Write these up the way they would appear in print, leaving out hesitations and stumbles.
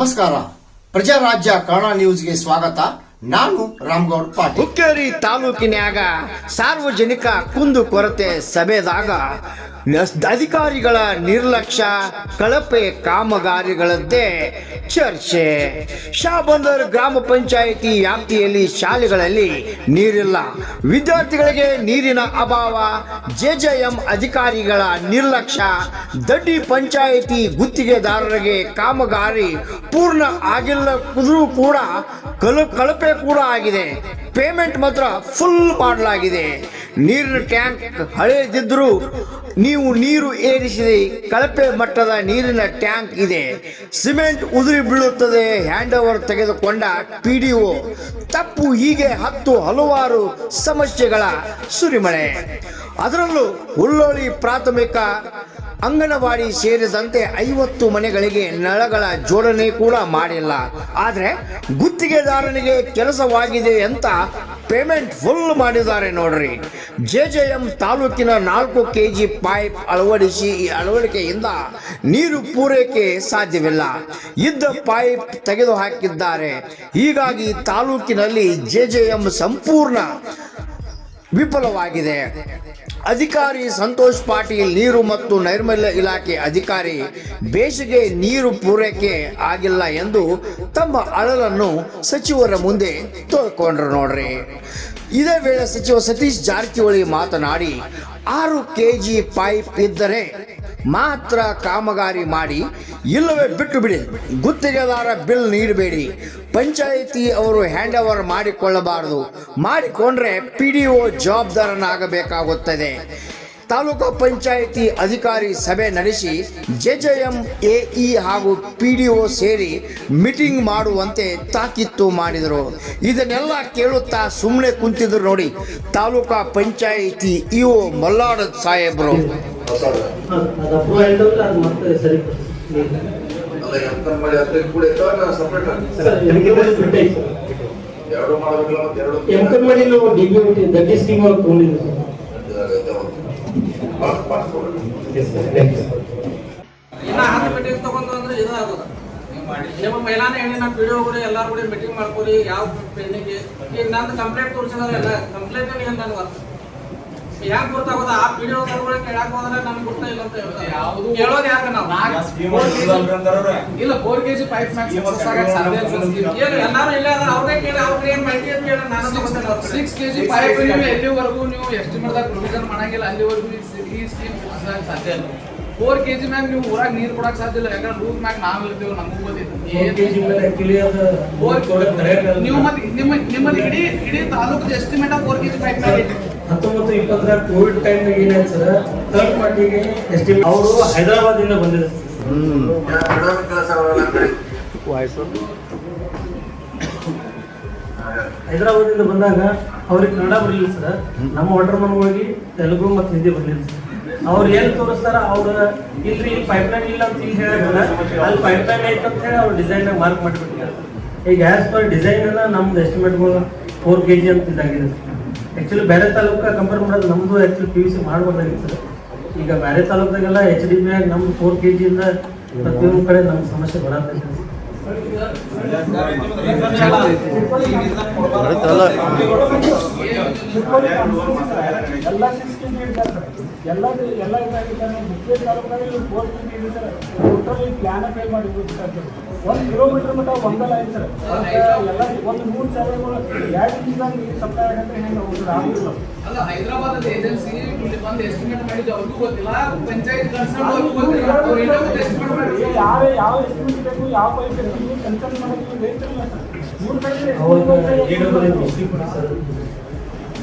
ನಮಸ್ಕಾರ. ಪ್ರಜಾರಾಜ್ಯ ಕನ್ನಡ ನ್ಯೂಸ್ಗೆ ಸ್ವಾಗತ. ನಾನು ರಾಮಗೌಡ ಪಾಟೀಲ್. ಹುಕ್ಕೇರಿ ತಾಲೂಕಿನ್ಯಾಗ ಸಾರ್ವಜನಿಕ ಕುಂದು ಕೊರತೆ ಸಭೆದಾಗ ಅಧಿಕಾರಿಗಳ ನಿರ್ಲಕ್ಷ್ಯ, ಕಳಪೆ ಕಾಮಗಾರಿಗಳದ್ದೇ ಚರ್ಚೆ. ಶಾಬಂದರ್ ಗ್ರಾಮ ಪಂಚಾಯಿತಿ ವ್ಯಾಪ್ತಿಯಲ್ಲಿ ಶಾಲೆಗಳಲ್ಲಿ ನೀರಿಲ್ಲ, ವಿದ್ಯಾರ್ಥಿಗಳಿಗೆ ನೀರಿನ ಅಭಾವ, ಜೆಜೆಎಂ ಅಧಿಕಾರಿಗಳ ನಿರ್ಲಕ್ಷ್ಯ, ದಡ್ಡಿ ಪಂಚಾಯಿತಿ ಗುತ್ತಿಗೆದಾರರಿಗೆ ಕಾಮಗಾರಿ ಪೂರ್ಣ ಆಗಿಲ್ಲದರೂ ಕೂಡ ಕಳಪೆ ಕೂಡ ಆಗಿದೆ. ಪೇಮೆಂಟ್ ಮಾತ್ರ ಫುಲ್ ಮಾಡಲಾಗಿದೆ. ನೀರಿನ ಟ್ಯಾಂಕ್ ಹಳೆಯದಿದ್ದರೂ ನೀವು ನೀರು ಏರಿಸಿದೆ, ಕಳಪೆ ಮಟ್ಟದ ನೀರಿನ ಟ್ಯಾಂಕ್ ಇದೆ. ಸಿಮೆಂಟ್ ಉದುರಿ ಬೀಳುತ್ತದೆ, ಹ್ಯಾಂಡ್ ಓವರ್ ತೆಗೆದುಕೊಂಡ PDO ತಪ್ಪು. ಹೀಗೆ ಹಲವಾರು ಸಮಸ್ಯೆಗಳ ಸುರಿಮಳೆ. ಅದರಲ್ಲೂ ಹುಲ್ಲೋಳಿ ಪ್ರಾಥಮಿಕ ಅಂಗನವಾಡಿ ಸೇರಿದಂತೆ 50 ಮನೆಗಳಿಗೆ ನಳಗಳ ಜೋಡಣೆ ಕೂಡ ಮಾಡಿಲ್ಲ. ಆದರೆ ಗುತ್ತಿಗೆದಾರನಿಗೆ ಕೆಲಸವಾಗಿದೆ ಅಂತ ಪೇಮೆಂಟ್ ಫುಲ್ ಮಾಡಿದ್ದಾರೆ ನೋಡ್ರಿ. ಜೆಜೆಎಂ ತಾಲೂಕಿನ 4 kg ಪೈಪ್ ಅಳವಡಿಕೆಯಿಂದ ನೀರು ಪೂರೈಕೆ ಸಾಧ್ಯವಿಲ್ಲ. ಇದ್ದ ಪೈಪ್ ತೆಗೆದು ಹಾಕಿದ್ದಾರೆ. ಹೀಗಾಗಿ ತಾಲೂಕಿನಲ್ಲಿ ಜೆಜೆಎಂ ಸಂಪೂರ್ಣ ವಿಫಲವಾಗಿದೆ. ಅಧಿಕಾರಿ ಸಂತೋಷ್ ಪಾಟೀಲ್, ನೀರು ಮತ್ತು ನೈರ್ಮಲ್ಯ ಇಲಾಖೆ ಅಧಿಕಾರಿ, ಬೇಸಿಗೆ ನೀರು ಪೂರೈಕೆ ಆಗಿಲ್ಲ ಎಂದು ತಮ್ಮ ಅಳಲನ್ನು ಸಚಿವರ ಮುಂದೆ ತೋರ್ಕೊಂಡ್ರು ನೋಡ್ರಿ. ಇದೇ ವೇಳೆ ಸಚಿವ ಸತೀಶ್ ಜಾರಕಿಹೊಳಿ ಮಾತನಾಡಿ 6 kg ಪೈಪ್ ಇದ್ದರೆ ಮಾತ್ರ ಕಾಮಗಾರಿ ಮಾಡಿ, ಇಲ್ಲವೇ ಬಿಟ್ಟು ಬಿಡಿ. ಗುತ್ತಿಗೆದಾರ ಬಿಲ್ ನೀಡಬೇಡಿ. ಪಂಚಾಯಿತಿ ಅವರು ಹ್ಯಾಂಡ್ ಓವರ್ ಮಾಡಿಕೊಳ್ಳಬಾರದು. ಮಾಡಿಕೊಂಡ್ರೆ PDO ಜವಾಬ್ದಾರನಾಗಬೇಕಾಗುತ್ತದೆ. ತಾಲೂಕು ಪಂಚಾಯಿತಿ ಅಧಿಕಾರಿ ಸಭೆ ನಡೆಸಿ ಜೆಜೆಎಂ AE ಹಾಗೂ PDO ಸೇರಿ ಮೀಟಿಂಗ್ ಮಾಡುವಂತೆ ತಾಕೀತು ಮಾಡಿದರು. ಇದನ್ನೆಲ್ಲ ಕೇಳುತ್ತಾ ಸುಮ್ಮನೆ ಕುಂತಿದ್ರು ನೋಡಿ ತಾಲೂಕಾ ಪಂಚಾಯಿತಿ EO ಮಲ್ಲಾಡ ಸಾಹೇಬರು. ಇನ್ನ 10 ಮೀಟಿಂಗ್ ತಗೊಂಡು ಅಂದ್ರೆ ಇದು ಆಗೋದ. ನಿಮ್ಮ ಮೈಲಾನ ಹೆಣ್ಣಿನ PDO ಕೂಡ ಎಲ್ಲಾರು ಕೂಡ ಮೀಟಿಂಗ್ ಮಾಡ್ಕೊರಿ. ಯಾವ ಪೆಂಡಿಂಗ್ ಈಗ ನಂದು ಕಂಪ್ಲೇಂಟ್ ತೋರಿಸಿದ್ರೆ ಎಲ್ಲ ಕಂಪ್ಲೇಂಟ್ ಏನು ನನಗೆ ಗೊತ್ತ ಯಾಕೆ ಗೊತ್ತಾಗೋದ. ಆ PDO ಕರ್ಗಳು ಕೇಳಾಕ ಹೋದ್ರೆ ನಮ್ಗೆ ಗೊತ್ತಾ ಇಲ್ಲ ಅಂತ ಕೇಳೋದು ಯಾಕೆ ನಾವು ಇಲ್ಲ 4 kg ಪೈಪ್ ಎಲ್ಲಾರು ಇಲ್ಲ ಅದ್ರ ಅವ್ರಿಗೆ ಕೇಳಿ ಅವ್ರಿಗೆ ಏನ್ ಮಾಹಿತಿ ಅಂತ ಕೇಳಿ ನಾನು 6 kg ಪೈಪ್ ನೀವು ಎಲ್ಲಿವರೆಗೂ ನೀವು ಎಸ್ಟಿಮೇಟ್ದಾಗ ಪ್ರೊವಿಷನ್ ಮಾಡಂಗಿಲ್ಲ ಅಲ್ಲಿವರೆಗೂ ಈ ಸ್ಕೀಮ್ ಸಾಧ್ಯ ಇಲ್ಲ. 4 kg ಮ್ಯಾಗ ನೀವು ಊರಾಗ ನೀರು ಕೊಡಕ್ ಸಾಧ್ಯ ಇಲ್ಲ. ಯಾಕಂದ್ರೆ ರೂಲ್ ಮ್ಯಾಗ ನಾವು ಇರ್ತೀವಿ, ನಮಗೂ ಗೊತ್ತಿತ್ತು. ನೀವು ಮತ್ತೆ ನಿಮ್ಮಲ್ಲಿ ಇಡೀ ತಾಲೂಕು ಎಸ್ಟಿಮೇಟ್ 4 kg ಪೈಪ್ ಮ್ಯಾಗ 19-20 ಕೋವಿಡ್ ಟೈಮ್ ಏನಾಯ್ತು ಸರ್, ಥರ್ಡ್ ಪಾರ್ಟಿಗೆ ಎಸ್ಟಿಮೇಟ್ ಅವರು ಹೈದರಾಬಾದ್ ಇಂದ ಬಂದಿದೆ. ಹೈದರಾಬಾದ್ ಇಂದ ಬಂದಾಗ ಅವ್ರಿಗೆ ಕನ್ನಡ ಬರಲಿಲ್ಲ ಸರ್. ನಮ್ಮ ವಾಟರ್ ಮನ್ ಹೋಗಿ ತೆಲುಗು ಮತ್ತು ಹಿಂದಿ ಬರಲಿಲ್ಲ ಸರ್. ಅವ್ರು ಏನು ತೋರಿಸ್ತಾರ, ಅವ್ರ ಇಲ್ರಿ ಪೈಪ್ ಲೈನ್ ಇಲ್ಲ ಅಂತ ಇಲ್ಲಿ ಹೇಳಿದ್ರೆ ಅಲ್ಲಿ ಪೈಪ್ ಲೈನ್ ಐತೆ ಅಂತ ಹೇಳಿ ಅವ್ರು ಡಿಸೈನ್ ಮಾರ್ಕ್ ಮಾಡಿಬಿಟ್ಟಿದ್ದಾರೆ. ಈಗ ಆ್ಯಸ್ ಪರ್ ಡಿಸೈನ್ ನಮ್ದು ಎಸ್ಟಿಮೇಟ್ಗಳು 4 kg ಅಂತ ಇದಾಗಿದೆ. ಆ್ಯಕ್ಚುಲಿ ಬೇರೆ ತಾಲೂಕ ಕಂಪೇರ್ ಮಾಡೋದು ನಮ್ಮದು ಆ್ಯಕ್ಚುಲಿ PVC ಮಾಡಬಾರ್ದಾಗಿತ್ತು ಸರ್. ಈಗ ಬೇರೆ ತಾಲೂಕಾಗೆಲ್ಲ HDB ಆಗಿ ನಮ್ದು 4 kg ಇಂದ ಪ್ರತಿಯೊಂದು ಕಡೆ ನಮ್ಮ ಸಮಸ್ಯೆ ಬರತ್ತೈತೆ. ಎಲ್ಲ ಇದಾಗಿದ್ದಾನೆ. ಮುಖ್ಯ ತಾಲೂಕಲ್ಲಿ 4 kg ಇದೆ ಸರ್. ಟೋಟಲಿ ಪ್ಲಾನ್ ಫೇಲ್ ಮಾಡಿ 1 ಕಿಲೋಮೀಟರ್ ಮಟ್ಟ ಒಂದಲ್ಲ ಆಯ್ತು ಸರ್. ಎಲ್ಲ ಒಂದು 3 ಶಾಲೆಗಳು 2 ದಿವಸ ನೀರು ಸಪ್ಲೈ ಆಗಂದ್ರೆ ಹೆಂಗೆ ಆಗುದಿಲ್ಲ. ಅಲ್ಲ ಹೈದರಾಬಾದ್ ಏಜೆನ್ಸಿ ಬಂದು ಎಸ್ಟಿಮೇಟ್ ಮಾಡಿದ್ದು ಅವ್ರಿಗೂ ಗೊತ್ತಿಲ್ಲ, ಪಂಚಾಯತ್ ಯಾವ ಎಸ್ಟಿಮೇಟ್ ಬೇಕು, ಯಾವ ಪೈಪ್ ಬೇಕು ಕನ್ಸಲ್ಟ್ ಮಾಡೋದು ಬೇಕಿಲ್ಲ ಸರ್. 3 ಕಡೆ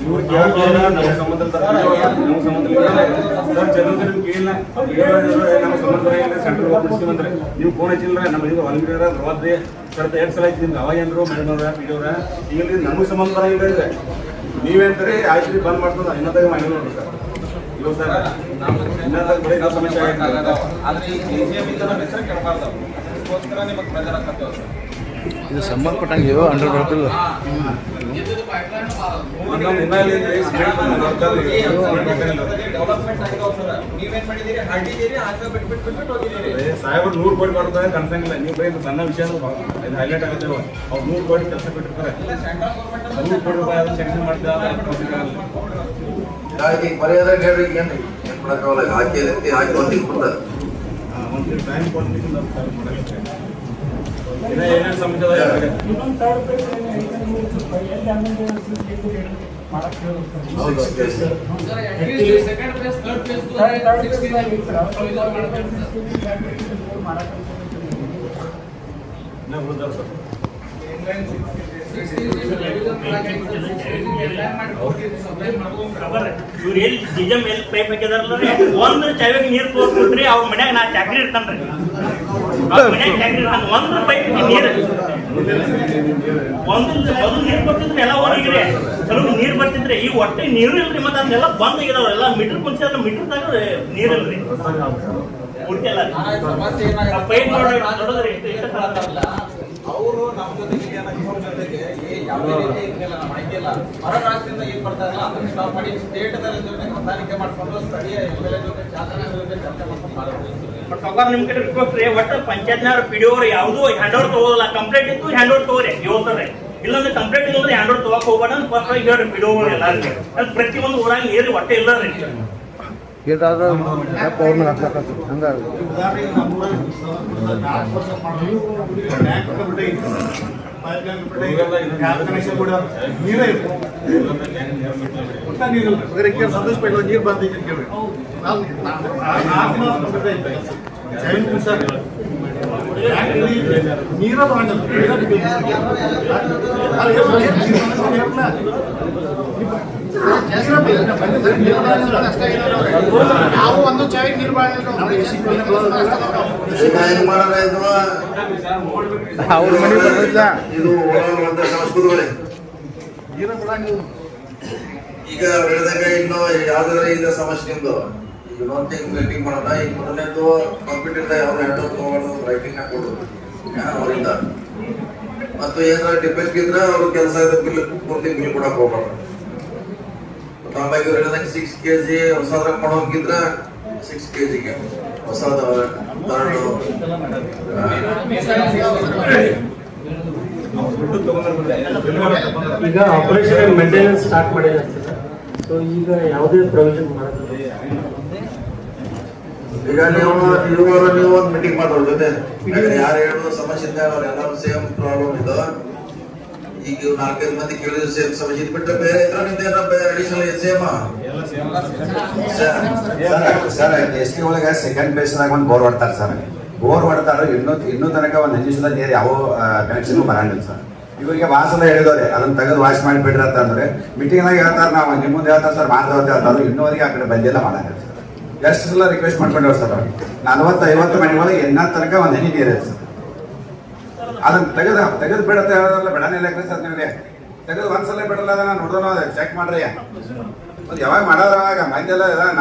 ಇವ್ರು ಕೇಳಿದ್ರೆ ನಮ್ಮ ಸಂಬಂಧ ನಮ್ಮ ಸಂಬಂಧ ಕೇಳಿಲ್ಲ. ನಮ್ಮ ಸಂಬಂಧ ಸೆಂಟ್ರಲ್ ಗೌರ್ಮೆಂಟ್ ಬಂದ್ರೆ ನೀವು ಫೋನ್ ಹಚ್ಚಿಲ್ಲ. ನಮ್ಮ ಇದು ವಾಲ್ಮೀಕರ ಪ್ರವಾದ್ರಿ ಸರ್ 2 ಸಲ ಆಯ್ತು ನಿಮ್ಗೆ. ಅವಾಗ ಏನ್ರು ಮೇಡಮ್ ಅವ್ರ PDO ಈಗ ನಮಗೆ ಸಂಬಂಧ ಬರಂಗಿಲ್ಲ ಇದೆ. ನೀವೇಂತಾರೆ ಆಯ್ತು ಬಂದ್ ಮಾಡ್ಕೊಂಡು ಇನ್ನೊಂದಾಗ ಮಾಡಿ ನೋಡ್ರಿ ಸರ್. ಇವಾಗ ಸರ್ ಇನ್ನೊಂದಾಗ ಬರೀ ನಾವು ಸಮಸ್ಯೆ ಆಗಿದೆ. ಆದ್ರೆ ಈ JGM ಇಂದ ನಮ್ಮ ಹೆಸರು ಕೆಡಬಾರ್ದು, ಅದಕ್ಕೋಸ್ಕರ ನಿಮಗೆ ಪ್ರೆಜರ್ ಹಾಕತ್ತೇವೆ ಸರ್. ಇದು ಸಂಬಂಧಪಟ್ಟಂಗೆ ಇರೋ ಅಂಡರ್ ಬರ್ತಿಲ್ಲ. ಒಂದೊಂದು ಇನ್ನಾಲಿ ಸಿಮೆಂಟ್ ಡೆವಲಪ್ಮೆಂಟ್ ಆಗಿದಾವ ಸರ್. ನೀವೇನ್ ಮಾಡಿದ್ದೀರಿ? ಹಳ್ಳಿದ್ದೀರಿ, ಆಗ ಬಿಟ್ಟು ಹೋಗಿದ್ದೀರಿ. ಸಾಹೇಬರು 100 ಕೋಟಿ ಮಾಡ್ತಾರೆ ಕನ್ಸಂಗಿಲ್ಲ. ನೀವು ಬರೀ ಸಣ್ಣ ವಿಷಯ ಹೈಲೈಟ್ ಆಗುತ್ತೆ. ಅವ್ರು 100 ಕೋಟಿ ಕೆಲಸ ಬಿಟ್ಟಿರ್ತಾರೆ. ಸೆಂಟ್ರಲ್ ಗೌರ್ಮೆಂಟ್ 100 ಕೋಟಿ ರೂಪಾಯಿ ಅದನ್ನು ಸ್ಯಾಂಕ್ಷನ್ ಮಾಡಿದ್ದಾರೆ. ಮರ್ಯಾದೆ ಹೇಳ್ರಿ ಏನು ಮಾಡಕ್ಕಾಗಲ್ಲ. ಹಾಕಿ ಒಂದಿಗೆ ಕೊಡ್ತಾರೆ. ಒಂದು ಟೈಮ್ ಕೊಡ್ತೀನಿ ಏನೇನು ಸಮಸ್ಯೆ ಅದ ಇನ್ನೊಂದು ಥರ್ಡ್ ಪೇಜ್ ಎಲ್ಲಿ ಮಾಡಕ್ಕೆ ಹೌದು ಸೆಕೆಂಡ್ ಪ್ಲೇಸ್, ಥರ್ಡ್ ಪ್ಲೇಸ್ ಉಳಿದಾರೆ ಸರ್. ಇವ್ರು ಎಲ್ಲಿ ಡಿಜಮ್ ಎಲ್ಲಿ ಪೈಪ್ ಹಾಕಿದಾರಲ್ಲ ಒಂದು ಚಾವಿಗೆ ನೀರು ತೋರಿಸ್ಬಿಟ್ರಿ ಅವ್ರ ಮನ್ಯಾಗ ನಾ ಚಾಕ್ರಿ ಇರ್ತಾನ್ರಿ. ಅವ್ರ ಮನ್ಯಾಗ ಚಾಕ್ರಿ ಇರ್ತಾನ. ಒಂದು ಪೈಪ್ ನೀರು ಒಂದು ಮೊದಲು ನೀರು ಬರ್ತಿದ್ರೆ ಎಲ್ಲ ಹೋಗಿರಿ ಕೆಲವು ನೀರು ಬರ್ತಿದ್ರೆ ಈಗ ಒಟ್ಟೆ ನೀರು ಇಲ್ರಿ. ಮತ್ತೆ ಅದನ್ನೆಲ್ಲ ಬಂದ್ ಆಗಿದಾವ. ಎಲ್ಲ ಮೀಟರ್ ಕುಂಚ ಮೀಟರ್ದಾಗ ನೀರು ಇಲ್ರಿ. ಉಡ್ತಿಲ್ಲ ಪೈಪ್ ನೋಡಿದ್ರಿ ಅವರು ನಮ್ಮ ಜೊತೆಗೆ ಇವ್ರ ಜೊತೆಗೆ ಯಾವುದೇ ರೀತಿ ಇರ್ಲಿಲ್ಲ. ನಮ್ಮ ಮಾಹಿತಿ ಇಲ್ಲ. ಹೊರ ರಾಷ್ಟ್ರದಿಂದ ಏನ್ ಬರ್ತಾರಲ್ಲ ಅದನ್ನ ಸ್ಟಾಪ್ ಮಾಡಿ ಸ್ಟೇಟ್ ಜೊತೆ ಹೊಂದಾಣಿಕೆ ಮಾಡ್ಕೊಂಡು ಸ್ಥಳೀಯ MLA ಜೊತೆ ಶಾಸಕರ ಜೊತೆ ಚರ್ಚೆ ಮಾಡ್ಕೊಂಡು ಮಾಡೋದು. ನಿಮ್ ಕಡೆ ರಿಕ್ವೆಸ್ಟ್ ರೀ. ಒಟ್ಟು ಪಂಚಾಯತ್ನವ್ರು PDO ಯಾವ್ದು ಹ್ಯಾಂಡ್ ಓವರ್ ತಗೋಲ್ಲ. ಕಂಪ್ಲೇಂಟ್ ಇತ್ತು ಹ್ಯಾಂಡ್ ಓವರ್ ತಗೋರಿ ಇವತ್ತರೆ. ಇಲ್ಲಂದ್ರೆ ಕಂಪ್ಲೇಂಟ್ ಇಲ್ಲಂದ್ರೆ ಹ್ಯಾಂಡ್ ಓವರ್ ತಗೋಕ್ ಹೋಗ್ಬೇಡ ಅಂತ ಫಸ್ಟ್ ಆಗಿ ಹೇಳ್ರಿ PDO ಎಲ್ಲಾರಿಗೆ. ಅದು ಪ್ರತಿಯೊಂದು ಊರಾಗ ನೀರು ಒಟ್ಟೆ ಇಲ್ಲ ರೀ. ಏನಾದ್ರು ಅವ್ರ ಮೇಲೆ ಹಾಕ್ಲಕ್ಕ ಹಂಗಾಗಿ ಸಂತೋಷ ಪಟ್ಟು ನೀರು ಬಂದ ನೀರ ನಾವು ಒಂದು ಚಾಯ್ ನೀರು ಹೆಂಗ್ ಮಾಡೋಣ ಅವ್ರ ಮನೆ ಬರೋದಿಲ್ಲ. ಇದು ಓಡಾಡುವಂತ ಸಂಸ್ಕೃತಿಗಳೇ. ಈಗ ಹೇಳಿದಾಗ ಇನ್ನು ಯಾವ್ದಾರ ಈಗ ಸಮಸ್ಯೆಂದು ಈಗ ಒಂದ್ ಮೀಟಿಂಗ್ ಮಾಡೋಣ. ಈಗ ಮೊದಲನೇದು ಕಂಪ್ಯೂಟರ್ ಯಾವ್ದು ಹ್ಯಾಂಡ್ ಓವರ್ ತಗೊಳ್ಳೋದು ರೈಟಿಂಗ್ ಹಾಕೊಡೋದು ಅವರಿಂದ. ಮತ್ತು ಏನಾರ ಡಿಫೆಕ್ಟ್ ಇದ್ರೆ ಅವ್ರ ಕೆಲಸ ಬಿಲ್ ಪೂರ್ತಿ ಬಿಲ್ ಕೊಡಕ್ ಹೋಗ್ಬಾರ್ದು. ಆಮೇಲೆ ಇವ್ರು ಹೇಳಿದಂಗೆ 6 kg ಹೊಸದ್ರಾಗ ಮಾಡೋಗಿದ್ರ 6 kgಗೆ ಹೊಸದ ಈಗ ಆಪರೇಷನ್ ಮೇಂಟೆನೆನ್ಸ್ ಸ್ಟಾರ್ಟ್ ಮಾಡಿದ್ರೆ ಸೊ ಈಗ ಯಾವುದೇ ಪ್ರೊವಿಷನ್ ಮಾಡೋದಿಲ್ಲ. ಈಗ ನೀವು ಒಂದು ಮೀಟಿಂಗ್ ಮಾಡೋದ್ರ ಜೊತೆ ಯಾರು ಹೇಳೋದು ಸಮಸ್ಯೆ ಇದ್ದ ಅವ್ರು ಎಲ್ಲರೂ ಸೇಮ್ ಪ್ರಾಬ್ಲಮ್ ಇದು. ಈಗ 4-5 ಮಂದಿ ಕೇಳಿದ್ರು ಸೇಮ್ ಸಮಸ್ಯೆ ಇದು ಬಿಟ್ಟರೆ ಬೇರೆ ಇದ್ರೆ ನಿಮ್ದು ಏನೋ additional same sir S T ಒಳಗೆ ಸೆಕೆಂಡ್ ಬೇಸ್ದಾಗ ಒಂದು ಬೋರ್ ಹೊಡ್ತಾರೆ ಸರ್. ಬೋರ್ ಹೊಡ್ತಾರೆ ಇನ್ನೂ ತನಕ ಒಂದು ನಿಮಿಷದ ನೀರು ಯಾವ ಕನೆಕ್ಷನ್ ಬರಂಗಿಲ್ಲ ಸರ್. ಇವರಿಗೆ ವಾಸದ ಹೇಳಿದವ್ರೆ ಅದನ್ನ ತೆಗೆದು ವಾಶ್ ಮಾಡಿಬಿಡ್ರಿ ಅಂತಂದ್ರೆ ಮೀಟಿಂಗ್ನಾಗ ಹೇಳ್ತಾರೆ. ನಾವು ನಿಮ್ಮ ಮುಂದೆ ಹೇಳ್ತಾರೆ ಸರ್ ಮಾಡ್ತೇವೆ ಹೇಳ್ತಾರೆ. ಇನ್ನೂವರೆಗೆ ಆ ಕಡೆ ಬಂದಿಲ್ಲ ಮಾಡಂಗಿಲ್ಲ ಸರ್. ಎಷ್ಟು ಸಲ ರಿಕ್ವೆಸ್ಟ್ ಮಾಡ್ಕೊಂಡೇವ್ ಸರ್. 40-50 ಮನೆ ಒಳಗೆ ಇನ್ನೂ ತನಕ ಒಂದು ಹನಿ ನೀರು ಇದೆ ಸರ್. ಅದನ್ನ ತೆಗೆದು ಬಿಡತ್ತೆ ಹೇಳೋದ್ರಲ್ಲ ಬಿಡನಿಲ್ಲ ಸರ್. ನಿಮಗೆ ತೆಗೆದು ಒಂದ್ಸಲ ಬಿಡಲ್ಲ ಅದನ್ನ ನೋಡೋಣ ಚೆಕ್ ಮಾಡ್ರಿ. ಅದು ಯಾವಾಗ ಮಾಡೋದ್ರಾಗ ಮಂದೆಲ್ಲ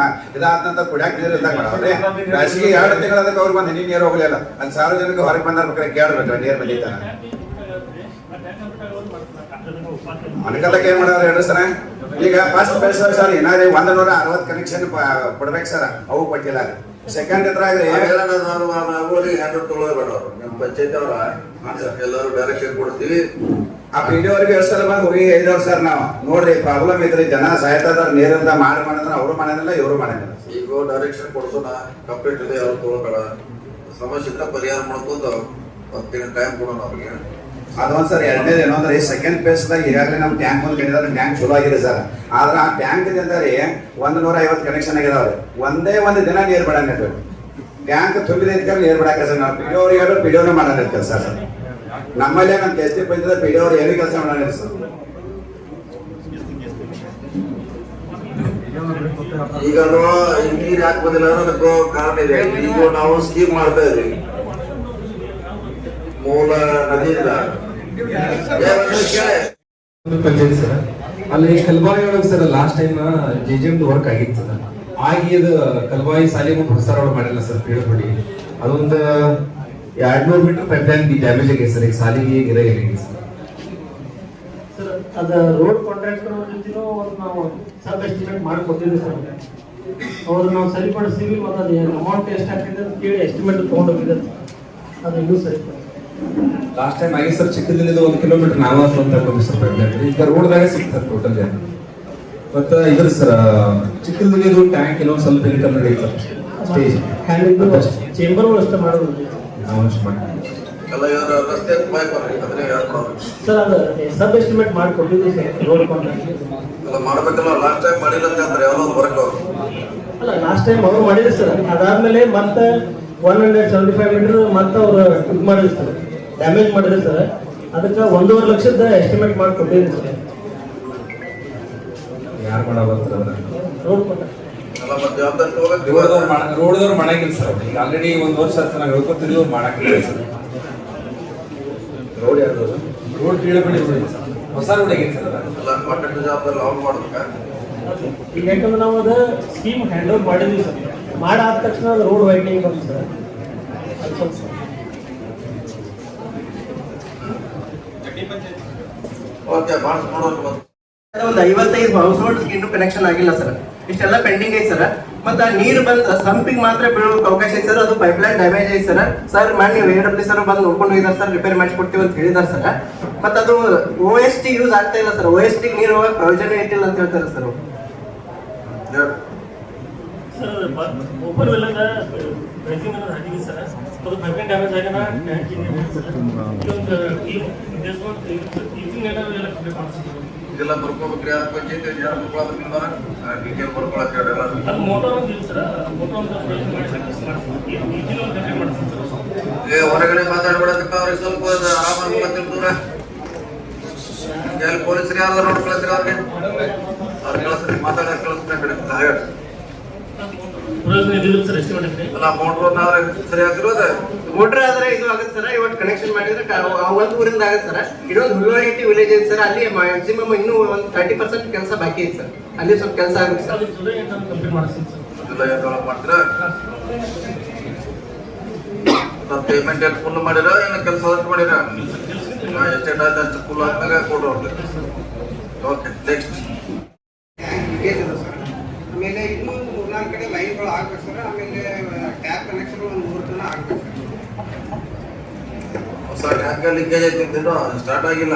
ಇದಾದಂತ ಕುಡಿಯಾಕ ನೀರು ಇದ್ದಾಗ ಮಾಡೋದ್ರಿ. ಬೇಸಿಗೆ 2 ತಿಂಗಳದಕ್ಕೆ ಅವ್ರಿಗೆ ಒಂದು ಹನಿ ನೀರು ಹೋಗ್ಲಿಲ್ಲ. ಅದು ಸಾರ್ವಜನಿಕ ಹೊರಗೆ ಬಂದ್ರೆ ಕೇಳ್ಬೇಕು ನೀರು ಬಂದಿದ್ದಾನೆ. ಅನ್ಕಲ್ಲಕ್ಕೆ ಏನ್ ಮಾಡೋದು ಹೇಳ್ರಿ ಸರ್. ಈಗ ಫಸ್ಟ್ ಬೇಸ್ ಸರ್ ಏನಾದ್ರೂ 160 ಕನೆಕ್ಷನ್ ಕೊಡ್ಬೇಕು ಸರ್. ಅವು ಕೊಟ್ಟಿಲ್ಲ. ಸೆಕೆಂಡ್ ಇದ್ರಾಗ್ರಿ ಹ್ಯಾಂಡ್ ತಗೊಳ್ಳೋದು ಬೇಡ. ನಮ್ಮ ಪಂಚಾಯತ್ ಅವರ ಎಲ್ಲರೂ ಡೈರೆಕ್ಷನ್ ಕೊಡ್ತೀವಿ. ಆ PDO ಅವ್ರಿಗೆ 2 ಸಲ ಬಂದು ಹೋಗಿ ಹೇಳಿದವ್ರು ಸರ್. ನಾವು ನೋಡ್ರಿ ಪ್ರಾಬ್ಲಮ್ ಇದ್ರಿ ಜನ ಸಾಯ್ತದ ನೀರಿಂದ ಮಾಡಿದ್ರೆ ಅವರು ಮಾಡೋದಿಲ್ಲ ಇವರು ಮಾಡೋದಿಲ್ಲ. ಈಗ ಡೈರೆಕ್ಷನ್ ಕೊಡ್ಸೋಣ. ಕಂಪ್ಲೀಟ್ ಇದೆ ಅವ್ರು ತಗೊಳ್ಬೇಡ. ಸಮಸ್ಯೆ ಇದ್ರೆ ಪರಿಹಾರ ಮಾಡ್ಕೊಂಡು 1 ತಿಂಗಳ ಟೈಮ್ ಕೊಡೋಣ ಅವ್ರಿಗೆ. ಅದೊಂದ್ ಸರ್. ಎರಡನೇದು ಏನಂದ್ರೆ ಸೆಕೆಂಡ್ ಫೇಸ್ದಾಗ ಈಗಾಗಲೇ ನಮ್ಮ ಟ್ಯಾಂಕ್ ಒಂದು ಕಟ್ಟಿದ್ರೆ ಟ್ಯಾಂಕ್ ಚಲೋ ಆಗಿದೆ ಸರ್. ಆದ್ರೆ ಆ ಟ್ಯಾಂಕ್ ರೀ 150 ಕನೆಕ್ಷನ್ ಆಗಿದಾವ್ರಿ. ಒಂದೇ ಒಂದು ದಿನ ನೀರು ಬಿಡಂಗ ಟ್ಯಾಂಕ್ ತುಂಬಿದ ನೀರು ಬಿಡಾಕ ಸರ್. ನಾವು PDO ಅವ್ರಿಗೆ ಹೇಳೋ PDO ಮಾಡೋಣ ಕೆಲಸ ಸರ್. ನಮ್ಮಲ್ಲೇ ನಮ್ಮ ಕೆಸ್ತಿ ಪಂಚಾಯತ್ PDO ಅವ್ರು ಎಲ್ಲಿ ಕೆಲಸ ಮಾಡೋಣ ಸರ್. ಈಗ ನೀರು ಯಾಕೆ ಬಂದಿಲ್ಲ ಅನ್ನೋದಕ್ಕೂ ಕಾರಣ ಇದೆ. ಈಗ ನಾವು ಸ್ಕೀಮ್ ಮಾಡ್ತಾ ಇದ್ವಿ ಮೂಲ ನದಿಯಿಂದ ಪಂಚಾಯತ್ ಸರ್. ಅಲ್ಲಿ ಕಲ್ಬಾಯಿ ಒಳಗೆ sir last time JJM work ಆಗಿತ್ತು ಸರ್. ಆಗಿ ಅದು ಕಲ್ಬಾಯಿ ಸಾಲಿ ಹೊಸರ ಒಳಗೆ ಮಾಡಿಲ್ಲ ಸರ್. ಪೀಡಪಡಿ ಅದೊಂದು 200 ಮೀಟರ್ ಪೈಪ್ ಲೈನ್ ಡ್ಯಾಮೇಜ್ ಆಗಿದೆ ಸರ್. ಈಗ ಸಾಲಿಗೆ ಗಿರ ಇಲ್ಲ ಸರ್ ಅದ ರೋಡ್ ಕಾಂಟ್ರಾಕ್ಟರ್ ಜೊತೆನೂ ಒಂದು ನಾವು ಸಬ್ ಎಸ್ಟಿಮೇಟ್ ಮಾಡಿ ಕೊಟ್ಟಿದ್ದೀವಿ ಸರ್. ಅವ್ರು ನಾವು ಸರಿಪಡಿಸ್ತೀವಿ ಮತ್ತು ಅದು ಅಮೌಂಟ್ ಎಷ್ಟಾಗ್ತಿದೆ ಅಂತ ಕೇಳಿ ಎಸ್ಟಿಮೇಟ್ ತೊಗೊಂಡೋಗಿದ್ದಾರೆ. ಅದು ಇನ್ನೂ ಸರಿಪಡಿಸಿ ಲಾಸ್ಟ್ ಟೈಮ್ ಆಗಿ ಸರ್ ಚಿಕ್ಕದಿಂದ 1 ಕಿಲೋಮೀಟರ್ ನಾವು ಅಂತ ಕೊಡ್ತೀವಿ ಸರ್ ಪೈಪ್ ಲೈನ್. ಈಗ ರೋಡ್ದಾಗ ಸಿಗ್ತಾರೆ ಟೋಟಲ್. ಮತ್ತೆ ಇದ್ರ ಸರ್ ಚಿಕ್ಕದಿಂದ ಟ್ಯಾಂಕ್ ಇನ್ನೊಂದು ಸ್ವಲ್ಪ ಇನ್ಕಮ್ ಐತೆ ಸರ್. ಸ್ಟೇಜ್ ಚೇಂಬರ್ ಅಷ್ಟೇ ಮಾಡೋದು ನಾವು ಅಷ್ಟು ಮಾಡ್ತೀವಿ ರಸ್ತೆ ಅಂದ್ರೆ ಯಾರು ಮಾಡೋದು ಸರ್. ಅದು ಸಬ್ ಎಸ್ಟಿಮೇಟ್ ಮಾಡಿ ಕೊಟ್ಟಿದ್ದೀವಿ ಸರ್ ರೋಡ್ ಕಾಂಟ್ರಾಕ್ಟ್. ಅಲ್ಲ ಮಾಡಬೇಕಲ್ಲ, ಲಾಸ್ಟ್ ಟೈಮ್ ಮಾಡಿಲ್ಲ ಅಂತ ಅಂದ್ರೆ ಯಾವ್ದೋ ಬರಕ್ ಅಲ್ಲ ಲಾಸ್ಟ್ ಟೈಮ್ ಅವರು ಮಾಡಿದ್ರು ಸರ್. ಅದಾದ್ಮೇಲೆ ಮತ್ತೆ 175 ಮೀಟರ್ ಮತ್ತೆ ಅವ್ರು ಇದು ಮಾಡಿದ್ರು ಸರ್, ಡ್ಯಾಮೇಜ್ ಮಾಡಿದ್ರು ಸರ್. ಅದಕ್ಕೆ 1.5 ಲಕ್ಷದ ಎಸ್ಟಿಮೇಟ್ ಮಾಡಿ ಕೊಟ್ಟಿದ್ದೀವಿ ಸರ್. ಯಾರು ಮಾಡಬರ್ತಾರೆ ರೋಡ್ ಕಾಂಟ್ರಾಕ್ಟ್ ಅಲ್ಲ ಮತ್ತೆ ಜವಾಬ್ದಾರಿ ತಗೋಬೇಕು. ರೋಡ್ದವ್ರು ಮಾಡಂಗಿಲ್ಲ ಸರ್. ಈಗ ಆಲ್ರೆಡಿ 1 ವರ್ಷ ಆಯ್ತು ನಾವು ಹೇಳ್ಕೊತಿದ್ವಿ, ಅವ್ರು ಮಾಡಕ್ಕಿಲ್ಲ ಸರ್. ರೋಡ್ ಯಾರು ರೋಡ್ ಕೀಳಬೇಡಿ ಹೊಸ ರೋಡ್ ಆಗಿತ್ತು ಸರ್. ಅಲ್ಲ ಕಾಂಟ್ರಾಕ್ಟ್ ಜವಾಬ್ದಾರಿ ಅವ್ರು ಮಾಡ್ಬೇಕಾ? ಈಗ ಯಾಕಂದ್ರೆ ನಾವು ಅದು ಸ್ಕೀಮ್ ಹ್ಯಾಂಡ್ ಓವರ್ ಮಾಡಿದ್ವಿ ಸರ್. ಮಾಡಾದ ತಕ್ಷಣ ಅದು ರೋಡ್ ವೈಡ್ನಿಂಗ್ ಬಂತು ಸರ್. ಅದು ಸ್ವಲ್ಪ ಓಕೆ ಮಾಡಿಸ್ಕೊಡೋದು. ಒಂದು 55 ಹೌಸ್ ಹೋಲ್ಡ್ ಇನ್ನೂ ಕನೆಕ್ಷನ್ ಆಗಿಲ್ಲ ಸರ್. ಇಷ್ಟೆಲ್ಲ ಪೆಂಡಿಂಗ್ ಐತೆ ಸರ್. ಮತ್ತೆ ನೀರು ಬಂದ ಸಂಪಿಗೆ ಮಾತ್ರ ಬೀಳೋಕೆ ಅವಕಾಶ ಐತೆ ಸರ್. ಅದು ಪೈಪ್ ಲೈನ್ ಡ್ಯಾಮೇಜ್ ಐತೆ ಸರ್. ಸರ್ ಮಾಡಿ AWD ಸರ್ ಬಂದು ನೋಡ್ಕೊಂಡು ಹೋಗಿದ್ದಾರೆ ಸರ್, ರಿಪೇರಿ ಮಾಡಿಸ್ಕೊಡ್ತೀವಿ ಅಂತ ಹೇಳಿದಾರೆ ಸರ್. ಮತ್ತೆ ಅದು OST ಯೂಸ್ ಆಗ್ತಾ ಇಲ್ಲ ಸರ್. OST ನೀರು ಹೋಗಕ್ಕೆ ಪ್ರಯೋಜನ ಇಟ್ಟಿಲ್ಲ ಅಂತ ಹೇಳ್ತಾರೆ ಸರ್. ಸರ್ ಓಪನ್ ವೆಲ್ಲಾಗ ಬೆಳಕಿನ ಹಾಕಿದ್ವಿ ಸರ್. ಅದು ಪೈಪ್ ಲೈನ್ ಡ್ಯಾಮೇಜ್ ಆಗ್ಯಾನ ಟ್ಯಾಂಕ್ ಇದೆಲ್ಲ ಬರ್ಕೋಬೇಕ್ರಿ. ಯಾರು ಪಂಚಾಯತ್ ಯಾರು ಬರ್ಕೊಳ್ಳೋದ್ರ ಡೀಟೇಲ್ ಬರ್ಕೊಳಕ್ಕೆ ಹೇಳಲ್ಲ. ಅದು ಮೋಟರ್ ಒಂದು ಇಲ್ಲ ಸರ್. ಮೋಟರ್ ಒಂದು ಹೊರಗಡೆ ಮಾತಾಡ್ಬಿಡೋದಕ್ಕೆ ಅವ್ರಿಗೆ ಸ್ವಲ್ಪ ಆರಾಮಾಗಿ ಮಾತಾಡ್ದೂರ ಎಲ್ಲಿ ಪೊಲೀಸರು ಯಾರು ನೋಡಿ ಕಳಿಸ್ರಿ ಅವ್ರಿಗೆ ಕಳಿಸ್ರಿ ಮಾತಾಡೋಕೆ ಕಳಿಸ್ತಾರೆ ಕಡೆ ಅಲ್ಲ ಮೋಟ್ರ್ ಸರಿ ಆಗಿರೋದು. ಮೋಟ್ರ್ ಆದ್ರೆ ಇದು ಆಗುತ್ತೆ ಸರ್. ಇವತ್ತು ಕನೆಕ್ಷನ್ ಮಾಡಿದ್ರೆ ಒಂದು ಊರಿಂದ ಆಗುತ್ತೆ ಸರ್. ಇದೊಂದು ಹುಡುಗಾಟಿ ವಿಲೇಜ್ ಐತೆ ಸರ್. ಅಲ್ಲಿ ಮ್ಯಾಕ್ಸಿಮಮ್ ಇನ್ನೂ ಒಂದು 30% ಕೆಲಸ ಬಾಕಿ ಐತೆ ಸರ್. ಅಲ್ಲಿ ಸ್ವಲ್ಪ ಕೆಲಸ ಆಗುತ್ತೆ ಸರ್. ಜುಲೈ ಮಾಡ್ತೀರಾ? ಪೇಮೆಂಟ್ ಎಷ್ಟು ಫುಲ್ ಮಾಡಿರೋ ಏನು ಕೆಲಸ ಮಾಡಿರ? ಎಷ್ಟೇಟ್ ಆಯ್ತು ಅಷ್ಟು ಫುಲ್ ಆದ್ಮೇಲೆ ಕೊಡ್ರು ಅವ್ರಿಗೆ. Okay next. ಆಮೇಲೆ ಇನ್ನೂ 3-4 ಕಡೆ ಲೈನ್ಗಳು ಆಗ್ಬೇಕು ಸರ್. ಆಮೇಲೆ ಟ್ಯಾಪ್ ಕನೆಕ್ಷನ್ ಒಂದು 3 ತನ ಆಗ್ಬೇಕು ಹೊಸ ಟ್ಯಾಂಕ್ ಲೀಕೇಜ್ ಐತಿ ಸ್ಟಾರ್ಟ್ ಆಗಿಲ್ಲ.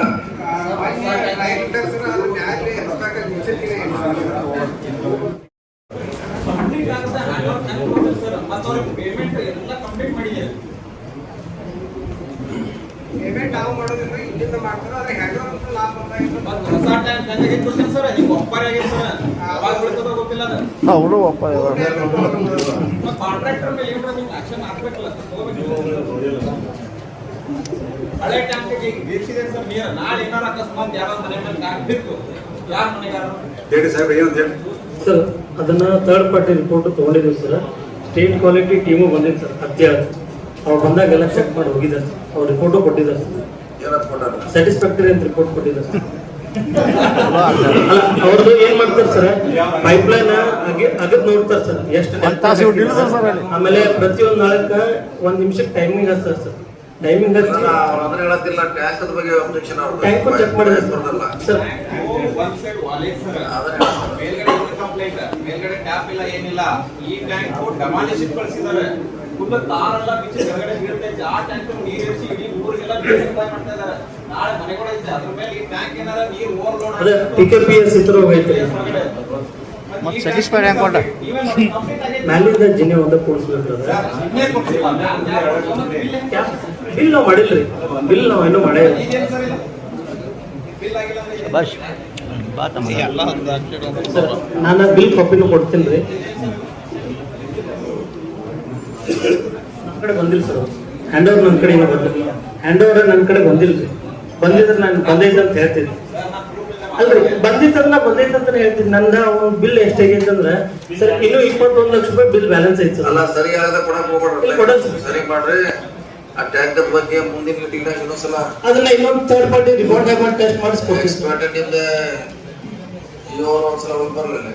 ಪೇಮೆಂಟ್ ನಾವು ಮಾಡೋದ್ರಿಂದ ಇಲ್ಲಿಂದ ಮಾಡ್ತಾರೆ. ಆದ್ರೆ ಹ್ಯಾಂಡ್ ಓವರ್ ಲಾಭ ಅವರು ಒಪ್ಪ ಹಳೆ ಟ್ಯಾಂಕಿಗೆ ಬೀರ್ಸಿದೆ ಸರ್ ನೀರು. ನಾಳೆ ಏನಾರ ಅಕಸ್ಮಾತ್ ಯಾರೋ ಮನೆ ಮೇಲೆ ಟ್ಯಾಂಕ್ ಬಿತ್ತು, ಯಾರು ಮನೆಗಾರರು ಹೇಳಿ ಸಾಹೇಬ್ ಏನಂತ ಹೇಳಿ ಸರ್. ಅದನ್ನ ಥರ್ಡ್ ಪಾರ್ಟಿ ರಿಪೋರ್ಟ್ ತಗೊಂಡಿದ್ದೀವಿ ಸರ್. ಸ್ಟೇಟ್ ಕ್ವಾಲಿಟಿ ಟೀಮು ಬಂದಿದ್ದು ಸರ್. ಅತ್ಯಾರು ಅವ್ರು ಬಂದಾಗೆಲ್ಲ ಚೆಕ್ ಮಾಡಿ ಹೋಗಿದ್ದಾರೆ ಸರ್. ಅವ್ರು ರಿಪೋರ್ಟು ಕೊಟ್ಟಿದ್ದಾರೆ ಸರ್. ಏನಂತ ಕೊಟ್ಟಾರ? ಸ್ಯಾಟಿಸ್ಫ್ಯಾಕ್ಟರಿ ಅಂತ ರಿಪೋರ್ಟ್ ಕೊಟ್ಟಿದ್ದಾರೆ ಸರ್. ಅಲ್ಲ ಅವ್ರದ್ದು ಏನ್ ಮಾಡ್ತಾರೆ ಸರ್, ಪೈಪ್ ಲೈನ್ ಅಗದ್ ನೋಡ್ತಾರೆ ಸರ್ ಎಷ್ಟು. ಆಮೇಲೆ ಪ್ರತಿಯೊಂದು ನಾಳಕ್ಕೆ 1 ನಿಮಿಷಕ್ಕೆ ಟೈಮಿಂಗ್ ಹಚ್ತಾರೆ ಸರ್. ಟೈಮಿಂಗ್ ಹಚ್ಚಿ ಅದನ್ನ ಹೇಳತ್ತಿಲ್ಲ. ಟ್ಯಾಂಕ್ ಬಗ್ಗೆ ಅಬ್ಜೆಕ್ಷನ್ ಟ್ಯಾಂಕ್ ಚೆಕ್ ಮಾಡಿದ್ರೆ ಸರ್. ಒಂದ್ ಸೈಡ್ ವಾಲೇಜ್ ಸರ್. ಮೇಲ್ಗಡೆ ಕಂಪ್ಲೇಂಟ್, ಮೇಲ್ಗಡೆ ಟ್ಯಾಪ್ ಇಲ್ಲ ಏನಿಲ್ಲ. ಈ ಟ್ಯಾಂಕ್ ಡೆಮಾಲಿಷನ್ ಕಳಿಸಿದ್ದಾರೆ. ಫುಲ್ ತಾರೆಲ್ಲ ಬಿಚ್ಚಿ ಕೆಳಗಡೆ ಬೀಳ್ತೈತೆ. ಆ ಟ್ಯಾಂಕ್ ನೀರು ಇರಿಸಿ ಇಡೀ ಊರಿಗೆಲ್ಲ ಮಾಡ್ತಾ ಇದ್ದಾರೆ. ನಾಳೆ ಮನೆಗಳೈತೆ ಅದ್ರ ಮೇಲೆ ಈ ಟ್ಯಾಂಕ್ ಏನಾರ ನೀರು ಓವರ್ಲೋಡ್ ಅದೇ PKPS ಇತರ ಹೋಗೈತೆ. ಮ್ಯಾಲಿಂದ ಜಿನ್ನೆ ಒಂದ ಕೂಡಿಸ್ಬೇಕು. ಬಿಲ್ ನಾವು ಮಾಡಿಲ್ರಿ. ಬಿಲ್ ನಾವು ಇನ್ನೂ ಮಾಡೇ ನಾನು ಬಿಲ್ ಕಾಪಿನೂ ಕೊಡ್ತೀನಿ ರೀ. ನಮ್ಮ ಕಡೆ ಬಂದಿಲ್ಲ ಸರ್. ಹ್ಯಾಂಡ್ ಓವರ್ ನನ್ನ ಕಡೆ ಏನೋ ಬಂದಿಲ್ಲ. ಹ್ಯಾಂಡ್ ಓವರ್ ನನ್ನ ಕಡೆ ಬಂದಿಲ್ಲ ರೀ. ಬಂದಿದ್ರೆ ನಾನು ಬಂದೈತೆ ಅಂತ ಹೇಳ್ತೀನಿ. ಅಲ್ರಿ ಬಂದಿತ್ತಂದ್ರೆ ಬಂದೈತೆ ಅಂತಾನೆ ಹೇಳ್ತೀನಿ. ನಂದ ಒಂದು ಬಿಲ್ ಎಷ್ಟಾಗೈತೆ ಅಂದ್ರೆ ಸರ್ ಇನ್ನೂ 21 ಲಕ್ಷ ರೂಪಾಯಿ ಬಿಲ್ ಬ್ಯಾಲೆನ್ಸ್ ಐತೆ ಸರ್. ಅಲ್ಲ ಸರಿ ಆಗದ ಕೊಡಕ್ ಹೋಗ್ಬೇಡ್ರಿ. ಸರಿ ಮಾಡ್ರಿ. ಆ ಟ್ಯಾಂಕ್ ಬಗ್ಗೆ ಮುಂದಿನ ಮೀಟಿಂಗ್ ಇನ್ನೊಂದ್ಸಲ ಅದನ್ನ ಇನ್ನೊಂದು ಥರ್ಡ್ ಪಾರ್ಟಿ ರಿಪೋರ್ಟ್ ಟೆಸ್ಟ್ ಮಾಡಿಸ್ಕೊಡ್ತೀವಿ. ಜಿಯೋ ಒಂದ್ಸಲ ಹೋಗಿ ಬರಲಿಲ್ಲ.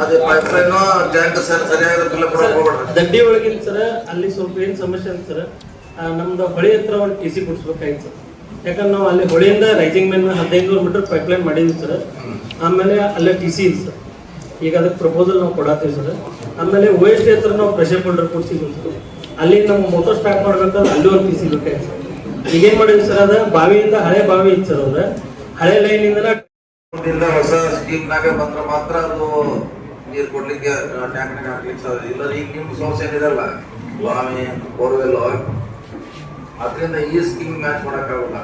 ಅದೇ ಪೈಪ್ ಲೈನ್ ಟ್ಯಾಂಕ್ ಸರ್ ಸರಿಯಾಗಿ ದಡ್ಡಿ ಒಳಗಿಲ್ಲ ಸರ್, ಅಲ್ಲಿ ಸ್ವಲ್ಪ ಏನ್ ಸಮಸ್ಯೆ ಅಂತ ಸರ್, ನಮ್ದು ಹೊಳಿ ಹತ್ರ ಒಂದು ಟಿ ಸಿ ಕೊಡ್ಸ್ಬೇಕಾಗಿತ್ತು ಸರ್. ಯಾಕಂದ್ರೆ ನಾವು ಅಲ್ಲಿ ಹೊಳಿಯಿಂದ rising main 1500 metre pipeline ಮಾಡಿದ್ವಿ ಸರ್. ಆಮೇಲೆ ಅಲ್ಲೇ ಟಿ ಸಿ ಇಲ್ಲ ಸರ್. ಈಗ ಅದಕ್ಕೆ ಪ್ರಪೋಸಲ್ ನಾವು ಕೊಡತ್ತೀವಿ ಸರ್. ಆಮೇಲೆ OSD ಹತ್ರ ನಾವು ಪ್ರೆಷರ್ ಫಿಲ್ಟರ್ ಕೊಡ್ಸಿದ್ವಿ ಸರ್. ಅಲ್ಲಿ ನಮ್ಮ ಮೋಟರ್ ಸ್ಟಾರ್ಟ್ ಮಾಡ್ಬೇಕಾದ್ರೆ ಅಲ್ಲಿ ಒಂದು ಟಿ ಸಿ ಬೇಕಾಗಿತ್ತು ಸರ್. ಈಗೇನ್ ಮಾಡಿದ್ವಿ ಸರ್, ಅದ ಬಾವಿಯಿಂದ ಹಳೆ ಬಾವಿ ಇತ್ತು ಸರ್, ಅದ ಹಳೆ ಲೈನ್ ಇಂದ ಹೊಸ ಸ್ಕೀಮ್ ನಾಗ ಬಂದ್ರೆ ಮಾತ್ರ ಅದು ನೀರು ಕೊಡ್ಲಿಕ್ಕೆ ಟ್ಯಾಂಕ್ನಾಗ ಹಾಕ್ಲಿಕ್ಕೆ ಸಾಧ್ಯ ಇಲ್ಲ. ಈಗ ನಿಮ್ ಸೋರ್ಸ್ ಏನಿದೆಲ್ಲ ಬಾವಿ ಬೋರ್ವೆಲ್, ಅದರಿಂದ ಈ ಸ್ಕೀಮ್ ಮ್ಯಾಚ್ ಮಾಡಕ್ಕಾಗಲ್ಲ.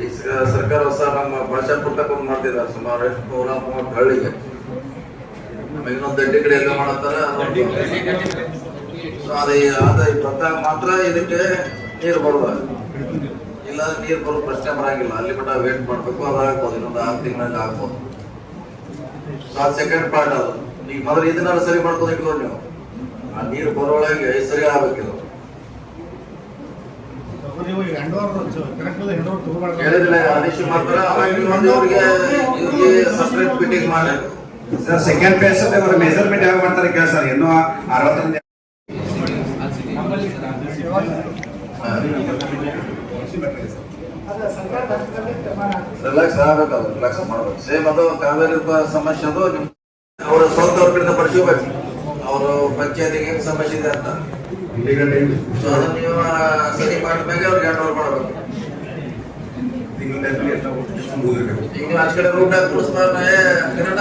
ಈಗ ಸರ್ಕಾರ ಹೊಸ ನಮ್ಮ ಭಾಷಾಪುರ ತಗೊಂಡು ಮಾಡ್ತಿದ್ದಾರೆ ಸುಮಾರು 130 ಹಳ್ಳಿಗೆ. ನಮಗೆ ಇನ್ನೊಂದು ದಡ್ಡಿ ಕಡೆ ಎಲ್ಲ ಮಾಡತ್ತಾರ. ಅದೇ ಬಂದಾಗ ಮಾತ್ರ ಇದಕ್ಕೆ ನೀರು ಬರೋದು, ಇಲ್ಲ ನೀರು ಬರೋ ಪ್ರಶ್ನೆ ಬರಂಗಿಲ್ಲ. ಅಲ್ಲಿ ಮಟ್ಟ ವೇಟ್ ಮಾಡ್ಬೇಕು, ಅದಾಗ್ಬೋದು ಇನ್ನೊಂದು 6 ತಿಂಗಳಲ್ಲಿ ಆಗ್ಬೋದು. ಅದು ಸೆಕೆಂಡ್ ಪಾರ್ಟ್. ಅದು ಈಗ ಮೊದಲು ಇದನ್ನ ಸರಿ ಮಾಡ್ಕೊಂಡು ಇಟ್ಕೊಂಡು ನೀವು ಆ ನೀರು ಬರೋಳಗೆ ಸರಿ ಆಗ್ಬೇಕಿದು. ಹೇಳಿದ್ರೆ ಆದೇಶ ಮಾತ್ರ ಇವ್ರಿಗೆ ಸಪ್ರೇಟ್ ಫಿಟ್ಟಿಂಗ್ ಮಾಡಿ ಸರ್. ಸೆಕೆಂಡ್ ಫೇಸ್ ಅವ್ರ ಮೆಜರ್ಮೆಂಟ್ ಯಾವಾಗ ಮಾಡ್ತಾರೆ ಕೇಳಿ ಸರ್. ಇನ್ನೂ 60 ರಿಲ್ಯಾಕ್ಸ್ ಆಗ್ಬೇಕು, ರಿಲ್ಯಾಕ್ಸ್ ಮಾಡ್ಬೇಕು. ಸೇಮ್ ಅದು ಕಾವೇರಿ ಸಮಸ್ಯೆ ಅದು ನಿಮ್ ಅವ್ರ ಸ್ವಂತ ಅವ್ರ ಕಡೆಯಿಂದ ಪಡಿಸ್ಕೋಬೇಕು. ಅವರು ಪಂಚಾಯತಿಗೆ ಏನ್ ಸಮಸ್ಯೆ ಇದೆ ಅಂತ ಸೊ ಅದನ್ನ ನೀವು ಸರಿ ಮಾಡಿದ್ಮೇಲೆ ಅವ್ರಿಗೆ ಹ್ಯಾಂಡ್ ಓವರ್ ಮಾಡ್ಬೇಕು. ಈಗ ನೀವು ಆಚೆ ಕಡೆ ರೂಟ್ ಹಾಕಿ ಕನ್ನಡ